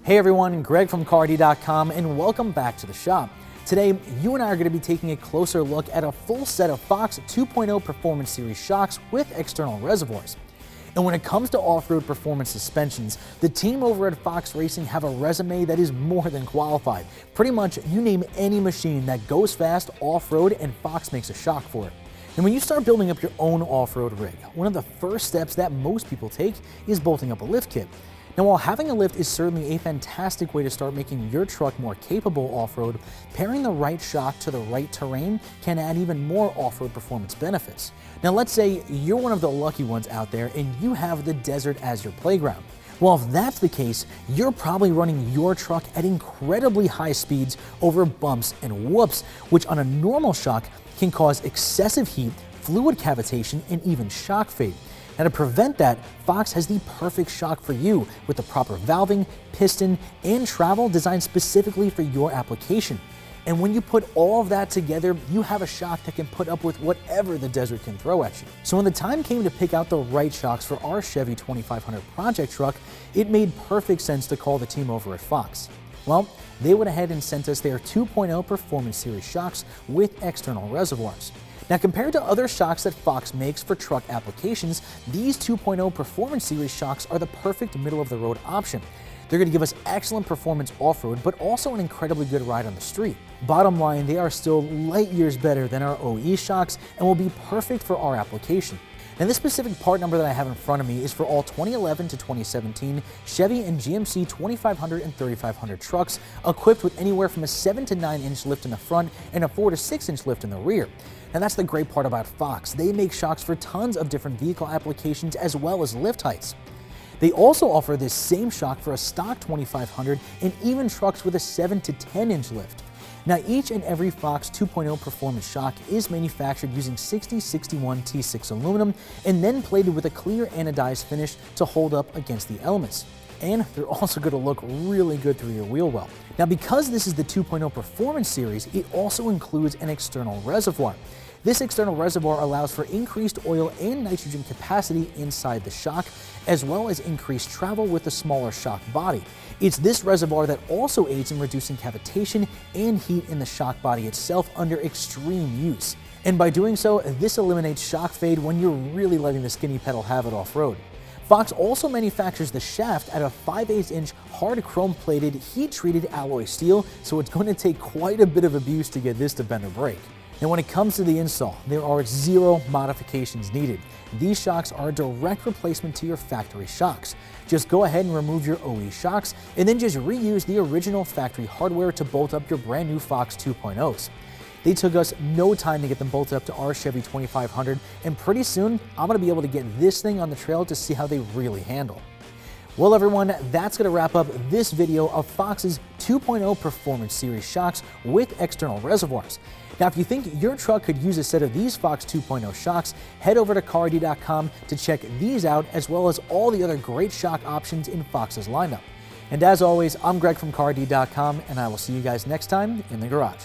Hey everyone, Greg from CarD.com and welcome back to the shop. Today, you and I are going to be taking a closer look at a full set of Fox 2.0 Performance Series shocks with external reservoirs. And when it comes to off-road performance suspensions, the team over at Fox Racing have a resume that is more than qualified. Pretty much, you name any machine that goes fast off-road and Fox makes a shock for it. And when you start building up your own off-road rig, one of the first steps that most people take is bolting up a lift kit. Now, while having a lift is certainly a fantastic way to start making your truck more capable off-road, pairing the right shock to the right terrain can add even more off-road performance benefits. Now, let's say you're one of the lucky ones out there and you have the desert as your playground. Well, if that's the case, you're probably running your truck at incredibly high speeds over bumps and whoops, which on a normal shock can cause excessive heat, fluid cavitation, and even shock fade. Now, to prevent that, Fox has the perfect shock for you with the proper valving, piston, and travel designed specifically for your application. And when you put all of that together, you have a shock that can put up with whatever the desert can throw at you. So when the time came to pick out the right shocks for our Chevy 2500 project truck, it made perfect sense to call the team over at Fox. Well, they went ahead and sent us their 2.0 Performance Series shocks with external reservoirs. Now, compared to other shocks that Fox makes for truck applications, these 2.0 Performance Series shocks are the perfect middle-of-the-road option. They're going to give us excellent performance off-road, but also an incredibly good ride on the street. Bottom line, they are still light years better than our OE shocks and will be perfect for our application. Now, this specific part number that I have in front of me is for all 2011 to 2017 Chevy and GMC 2500 and 3500 trucks equipped with anywhere from a 7 to 9 inch lift in the front and a 4 to 6 inch lift in the rear. And that's the great part about Fox. They make shocks for tons of different vehicle applications as well as lift heights. They also offer this same shock for a stock 2500 and even trucks with a 7 to 10 inch lift. Now, each and every Fox 2.0 performance shock is manufactured using 6061 T6 aluminum and then plated with a clear anodized finish to hold up against the elements. And they're also going to look really good through your wheel well. Now, because this is the 2.0 Performance Series, it also includes an external reservoir. This external reservoir allows for increased oil and nitrogen capacity inside the shock, as well as increased travel with the smaller shock body. It's this reservoir that also aids in reducing cavitation and heat in the shock body itself under extreme use. And by doing so, this eliminates shock fade when you're really letting the skinny pedal have it off-road. Fox also manufactures the shaft out of 5/8 inch hard chrome-plated, heat-treated alloy steel, so it's going to take quite a bit of abuse to get this to bend or break. Now, when it comes to the install, there are zero modifications needed. These shocks are a direct replacement to your factory shocks. Just go ahead and remove your OE shocks and then just reuse the original factory hardware to bolt up your brand new Fox 2.0s. They took us no time to get them bolted up to our Chevy 2500, and pretty soon I'm going to be able to get this thing on the trail to see how they really handle. Well, everyone, that's going to wrap up this video of Fox's 2.0 Performance Series shocks with external reservoirs. Now, if you think your truck could use a set of these Fox 2.0 shocks, head over to CarD.com to check these out, as well as all the other great shock options in Fox's lineup. And as always, I'm Greg from CarD.com, and I will see you guys next time in the garage.